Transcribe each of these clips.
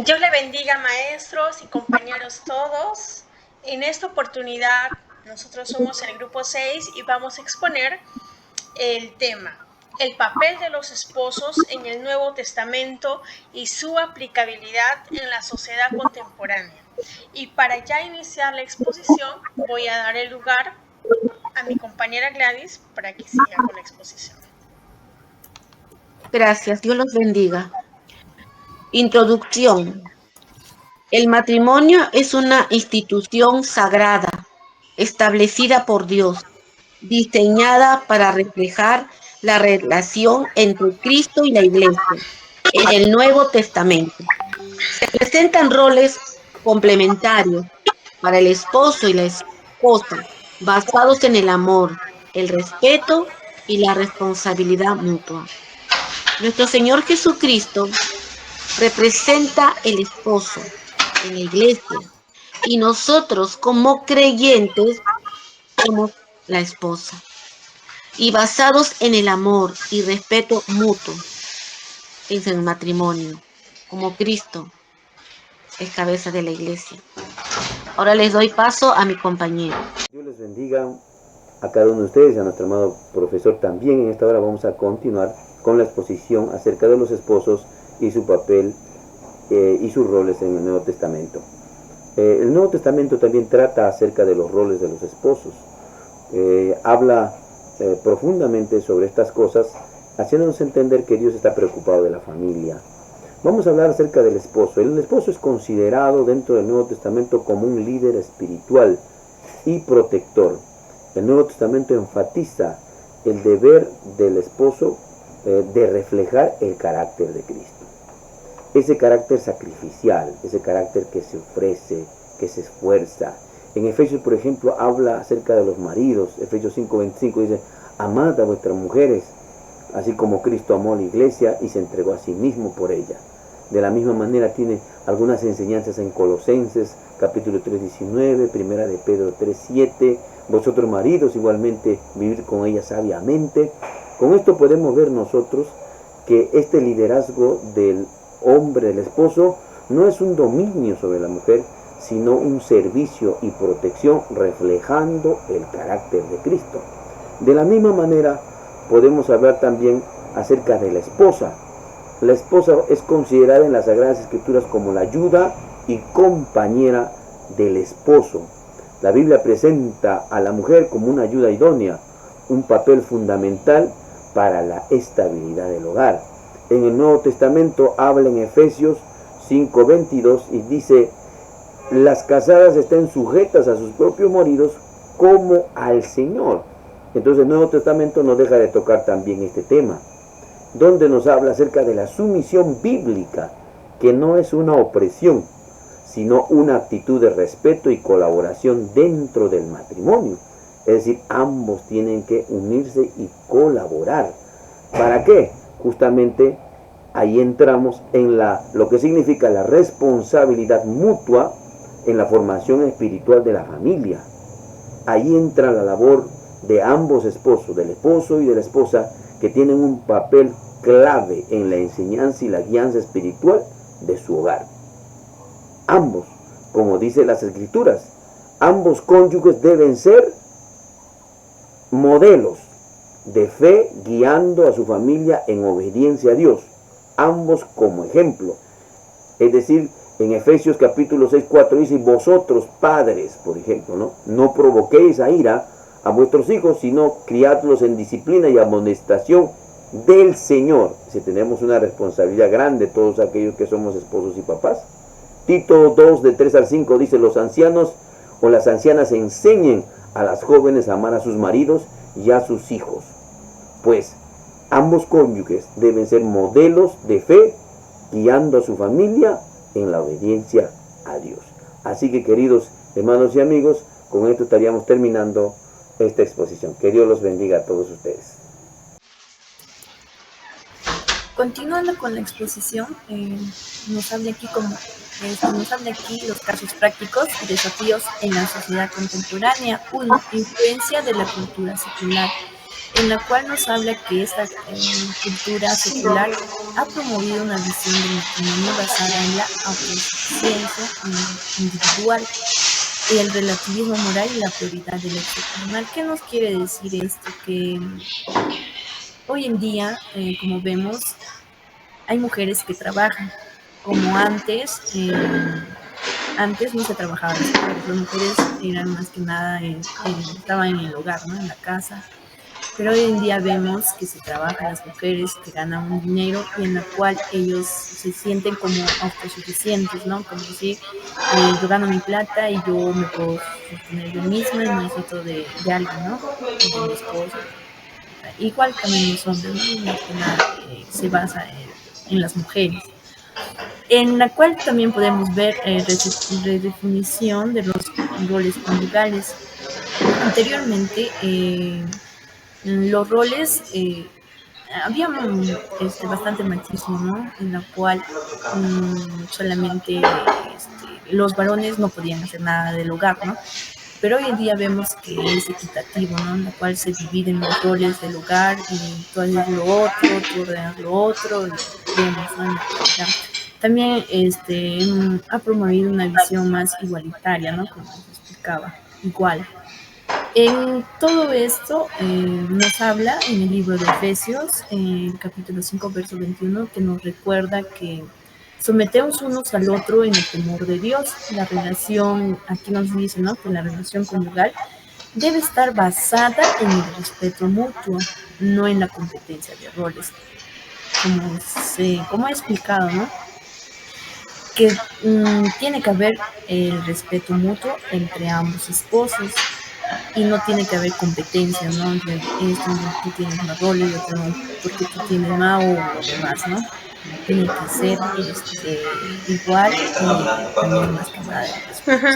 Dios le bendiga, maestros y compañeros todos. En esta oportunidad, nosotros somos el grupo 6 y vamos a exponer el tema, el papel de los esposos en el Nuevo Testamento y su aplicabilidad en la sociedad contemporánea. Y para ya iniciar la exposición, voy a dar el lugar a mi compañera Gladys para que siga con la exposición. Gracias, Dios los bendiga. Introducción. El matrimonio es una institución sagrada, establecida por Dios, diseñada para reflejar la relación entre Cristo y la Iglesia en el Nuevo Testamento. Se presentan roles complementarios para el esposo y la esposa, basados en el amor, el respeto y la responsabilidad mutua. Nuestro Señor Jesucristo representa el esposo en la iglesia y nosotros como creyentes somos la esposa. Y basados en el amor y respeto mutuo en el matrimonio, como Cristo es cabeza de la iglesia. Ahora les doy paso a mi compañero. Dios les bendiga a cada uno de ustedes y a nuestro amado profesor también. En esta hora vamos a continuar con la exposición acerca de los esposos y su papel y sus roles en el Nuevo Testamento. El Nuevo Testamento también trata acerca de los roles de los esposos. Habla profundamente sobre estas cosas, haciéndonos entender que Dios está preocupado de la familia. Vamos a hablar acerca del esposo. El esposo es considerado dentro del Nuevo Testamento como un líder espiritual y protector. El Nuevo Testamento enfatiza el deber del esposo de reflejar el carácter de Cristo. Ese carácter sacrificial, ese carácter que se ofrece, que se esfuerza. En Efesios, por ejemplo, habla acerca de los maridos. Efesios 5:25 dice: amad a vuestras mujeres, así como Cristo amó a la iglesia y se entregó a sí mismo por ella. De la misma manera tiene algunas enseñanzas en Colosenses, capítulo 3:19, primera de Pedro 3:7, vosotros maridos igualmente vivir con ella sabiamente. Con esto podemos ver nosotros que este liderazgo del hombre, del esposo, no es un dominio sobre la mujer, sino un servicio y protección reflejando el carácter de Cristo. De la misma manera podemos hablar también acerca de la esposa. La esposa es considerada en las Sagradas Escrituras como la ayuda y compañera del esposo. La Biblia presenta a la mujer como una ayuda idónea, un papel fundamental para la estabilidad del hogar. En el Nuevo Testamento habla en Efesios 5:22 y dice: las casadas estén sujetas a sus propios maridos como al Señor. Entonces el Nuevo Testamento no deja de tocar también este tema, donde nos habla acerca de la sumisión bíblica, que no es una opresión, sino una actitud de respeto y colaboración dentro del matrimonio. Es decir, ambos tienen que unirse y colaborar. ¿Para qué? Justamente ahí entramos en lo que significa la responsabilidad mutua en la formación espiritual de la familia. Ahí entra la labor de ambos esposos, del esposo y de la esposa, que tienen un papel clave en la enseñanza y la guianza espiritual de su hogar. Ambos, como dice las Escrituras, ambos cónyuges deben ser modelos de fe, guiando a su familia en obediencia a Dios, ambos como ejemplo. Es decir, en Efesios capítulo 6:4 dice: vosotros padres, por ejemplo, no provoquéis a ira a vuestros hijos, sino criadlos en disciplina y amonestación del Señor. Si tenemos una responsabilidad grande todos aquellos que somos esposos y papás. Tito 2:3-5 dice: los ancianos o las ancianas enseñen a las jóvenes a amar a sus maridos y a sus hijos. Pues ambos cónyuges deben ser modelos de fe, guiando a su familia en la obediencia a Dios. Así que, queridos hermanos y amigos, con esto estaríamos terminando esta exposición. Que Dios los bendiga a todos ustedes. Continuando con la exposición, nos habla aquí los casos prácticos y desafíos en la sociedad contemporánea. 1. Influencia de la cultura secular. en la cual nos habla que esta cultura secular ha promovido una visión del matrimonio basada en la autosuficiencia individual, el relativismo moral y la prioridad del hecho personal. ¿Qué nos quiere decir esto? Que hoy en día, como vemos, hay mujeres que trabajan, como antes. Antes no se trabajaba las mujeres eran más que nada, estaban en el hogar, ¿no? En la casa. Pero hoy en día vemos que se trabajan las mujeres, que ganan un dinero y en la cual ellos se sienten como autosuficientes, ¿no? Como decir, yo gano mi plata y yo me puedo sostener yo misma y no necesito de alguien, ¿no? De mi esposo. Igual también los hombres, ¿no? Y más que nada se basa en las mujeres, en la cual también podemos ver redefinición de los roles conyugales. Anteriormente, los roles había bastante machismo, ¿no? En la cual solamente los varones no podían hacer nada del hogar, ¿no? Pero hoy en día vemos que es equitativo, ¿no? En la cual se dividen los roles del hogar y tú haces lo otro, tú ordenas lo otro, y vemos, ¿no? También ha promovido una visión más igualitaria, ¿no? Como se explicaba, igual. En todo esto nos habla en el libro de Efesios, en el capítulo 5, verso 21, que nos recuerda que sometemos unos al otro en el temor de Dios. La relación, aquí nos dice, ¿no? Que la relación conyugal debe estar basada en el respeto mutuo, no en la competencia de roles. Como he explicado, ¿no? Que tiene que haber el respeto mutuo entre ambos esposos y no tiene que haber competencia, ¿no? De esto, tú tienes más roles, yo tengo, porque tú tienes más o lo demás, ¿no? Tiene que ser igual y también más que nada el respeto.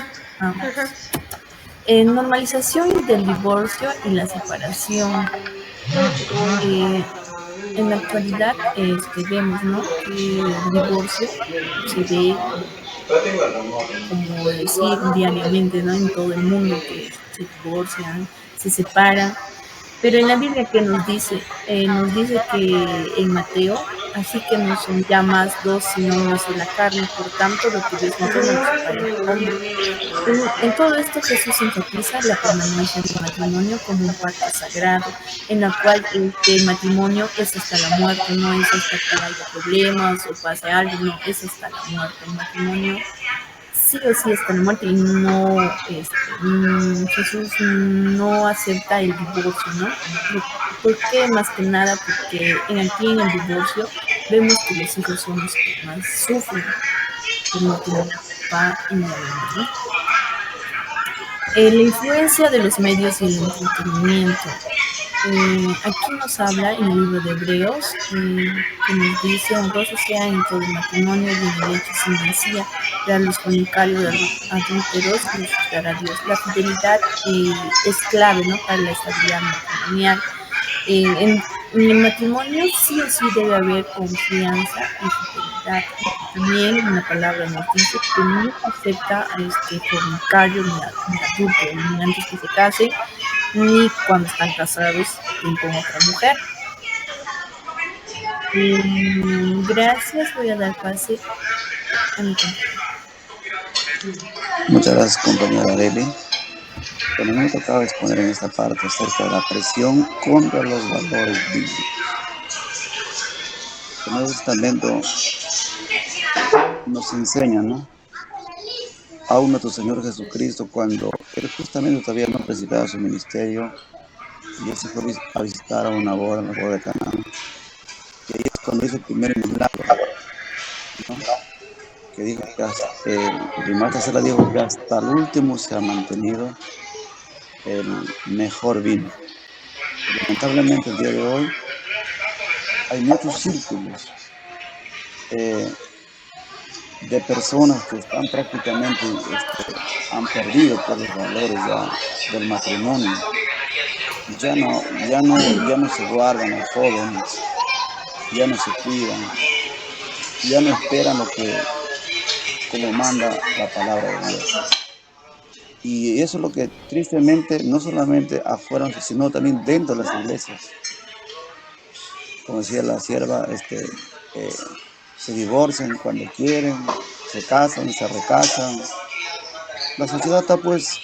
Normalización del divorcio y la separación. En la actualidad vemos, ¿no? Que el divorcio se ve, como decir, diariamente, ¿no? En todo el mundo, que se divorcian, se separan. Pero en la Biblia, que nos dice que en Mateo, así que no son ya más dos, sino una sola carne, por tanto lo que Dios juntó no lo separa el hombre. En todo esto Jesús enfatiza la permanencia del matrimonio como un pacto sagrado, en la cual el matrimonio es hasta la muerte, no es hasta que haya problemas o pase algo, no, es hasta la muerte. El matrimonio sí o sí hasta la muerte, y no, Jesús no acepta el divorcio, ¿no? ¿Por qué? Más que nada porque aquí en el divorcio vemos que los hijos son los que más sufren, como que el papá y la mamá, ¿no? La influencia de los medios y el entretenimiento. Aquí nos habla en el libro de Hebreos, que nos dice: honroso sea en todo el matrimonio y en el hecho sin mancilla, pero a los fornicarios adúlteros les juzgará Dios. La fidelidad es clave, ¿no? Para la estabilidad matrimonial. En el matrimonio sí o sí debe haber confianza y fidelidad. También una palabra nos dice que no acepta a fornicario ni adúltero, ni antes que se casen, ni cuando están casados con otra mujer. Gracias, voy a dar pase a mi compañera. Muchas gracias, compañera Arely. Bueno, me tocaba exponer en esta parte acerca de la presión contra los valores bíblicos. El Nuevo Testamento nos enseña, ¿no? Aún nuestro Señor Jesucristo, cuando Él justamente todavía no presentaba su ministerio, y Él se fue a visitar a una boda, la boda de Canaán, y ahí es cuando hizo el primer milagro, ¿no? Que dijo que Marta se la dijo que hasta el último se ha mantenido el mejor vino. Pero lamentablemente el día de hoy hay muchos círculos de personas que están prácticamente han perdido todos los valores del matrimonio. Ya no se guardan los jóvenes, ya no se cuidan, ya no esperan como manda la palabra de Dios. Y eso es lo que tristemente, no solamente afuera, sino también dentro de las iglesias. Como decía la sierva, se divorcian cuando quieren, se casan, se recasan. La sociedad está pues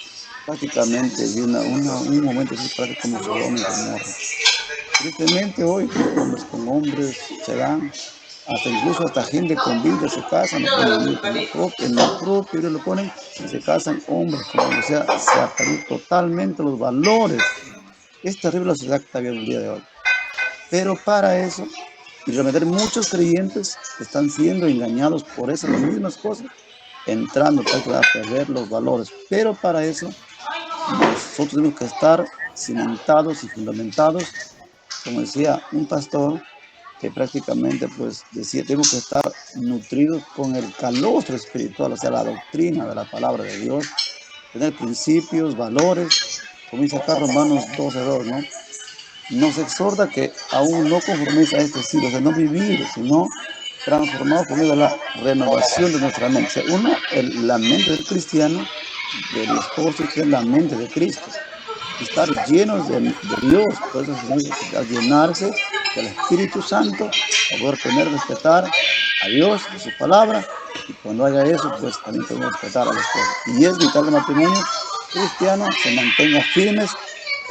prácticamente de un momento así prácticamente como Sodoma y Gomorra. Tristemente hoy pues, hombres con hombres se dan, incluso hasta gente con Biblia se casan, lo ponen en la propia Biblia lo ponen, se casan hombres con hombres, o sea, se ha perdido totalmente los valores. Es terrible la sociedad que está viendo el día de hoy. Pero para eso, y realmente muchos creyentes están siendo engañados por esas mismas cosas, entrando a perder los valores. Pero para eso, nosotros tenemos que estar cimentados y fundamentados, como decía un pastor, que prácticamente pues decía, tenemos que estar nutridos con el calostro espiritual, o sea, la doctrina de la palabra de Dios, tener principios, valores, como dice acá Romanos 12:2, ¿no? Nos exhorta que aún no conforméis a este siglo, o sea, no vivir, sino transformados por medio de la renovación de nuestra mente. O sea, la mente del cristiano, del esposo, es la mente de Cristo. Estar llenos de Dios, por eso significa llenarse del Espíritu Santo, para poder tener, respetar a Dios, a su palabra, y cuando haya eso, pues también podemos respetar a la esposa. Y es vital que el matrimonio cristiano se mantenga firmes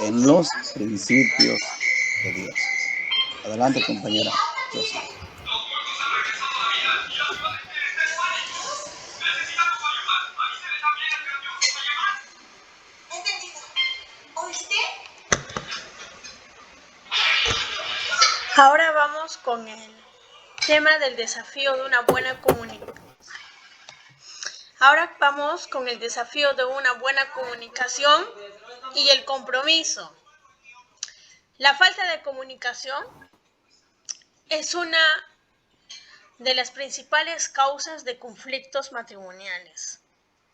en los principios de Dios. Adelante, compañera Josie. Ahora vamos con el tema del desafío de una buena comunicación. Ahora vamos con el desafío de una buena comunicación y el compromiso. La falta de comunicación es una de las principales causas de conflictos matrimoniales,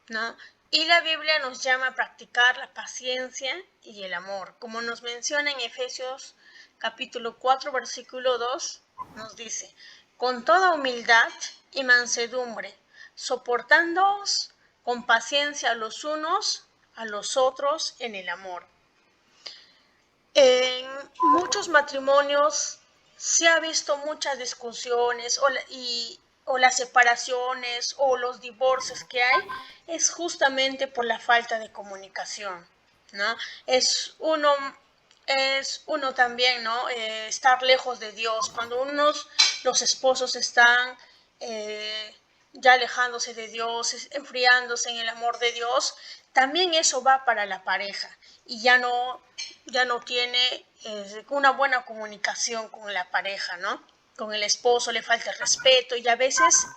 ¿no? Y la Biblia nos llama a practicar la paciencia y el amor. Como nos menciona en Efesios capítulo 4, versículo 2, nos dice, con toda humildad y mansedumbre, soportándoos con paciencia los unos a los otros en el amor. En muchos matrimonios se ha visto muchas discusiones o las separaciones o los divorcios que hay, es justamente por la falta de comunicación, ¿no? Es uno también, ¿no? Estar lejos de Dios. Cuando los esposos están ya alejándose de Dios, enfriándose en el amor de Dios, también eso va para la pareja y ya no tiene una buena comunicación con la pareja, ¿no? Con el esposo le falta el respeto y a veces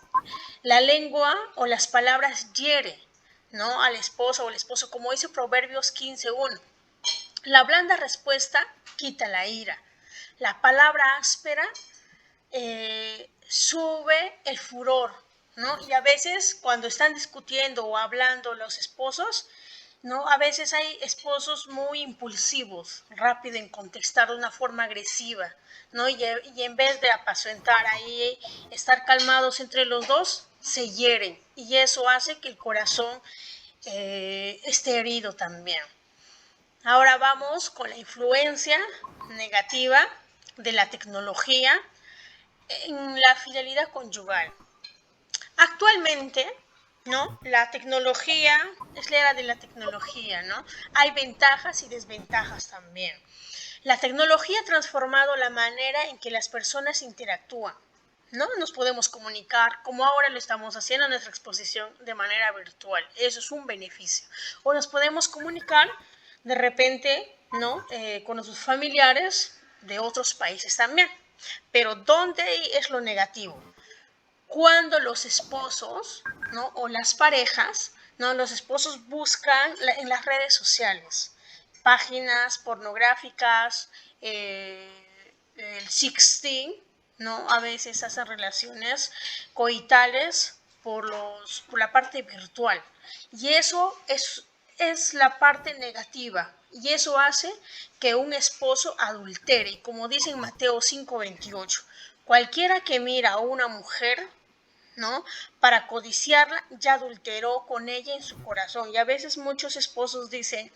la lengua o las palabras hiere, ¿no? Al esposo o el esposo, como dice Proverbios 15:1. La blanda respuesta quita la ira. La palabra áspera sube el furor, ¿no? Y a veces cuando están discutiendo o hablando los esposos, ¿no? A veces hay esposos muy impulsivos, rápido en contestar de una forma agresiva, ¿no? Y en vez de apacentar ahí, estar calmados entre los dos, se hieren. Y eso hace que el corazón esté herido también. Ahora vamos con la influencia negativa de la tecnología en la fidelidad conyugal. Actualmente, ¿no? La tecnología, es la era de la tecnología, ¿no? Hay ventajas y desventajas también. La tecnología ha transformado la manera en que las personas interactúan, ¿no? Nos podemos comunicar, como ahora lo estamos haciendo en nuestra exposición, de manera virtual. Eso es un beneficio. O nos podemos comunicar de repente, ¿no? Con nuestros familiares de otros países también. Pero ¿dónde es lo negativo? Cuando los esposos, ¿no? O las parejas, ¿no? Los esposos buscan en las redes sociales páginas pornográficas, el sexting, ¿no? A veces hacen relaciones coitales por la parte virtual. Y eso es la parte negativa. Y eso hace que un esposo adultere. Y como dice en Mateo 5:28, cualquiera que mira a una mujer, ¿no? Para codiciarla, ya adulteró con ella en su corazón. Y a veces muchos esposos dicen,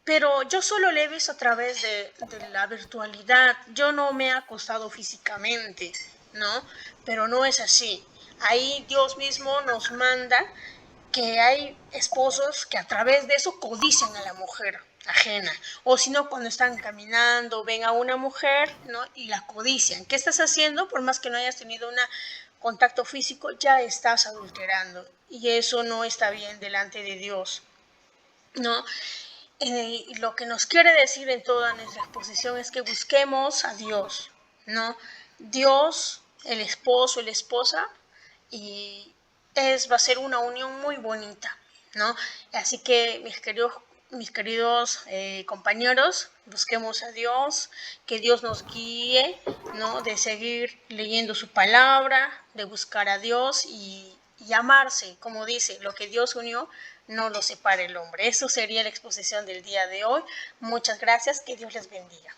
pero yo solo le he visto a través de la virtualidad, yo no me he acostado físicamente, ¿no? Pero no es así. Ahí Dios mismo nos manda que hay esposos que a través de eso codician a la mujer ajena, o si no, cuando están caminando ven a una mujer, ¿no? Y la codician. ¿Qué estás haciendo? Por más que no hayas tenido un contacto físico, ya estás adulterando, y eso no está bien delante de Dios, ¿no? Lo que nos quiere decir en toda nuestra exposición es que busquemos a Dios, ¿no? Dios, el esposo, la esposa, y va a ser una unión muy bonita, ¿no? Así que mis queridos compañeros, busquemos a Dios, que Dios nos guíe, ¿no? De seguir leyendo su palabra, de buscar a Dios y amarse, como dice, lo que Dios unió, no lo separe el hombre. Eso sería la exposición del día de hoy. Muchas gracias, que Dios les bendiga.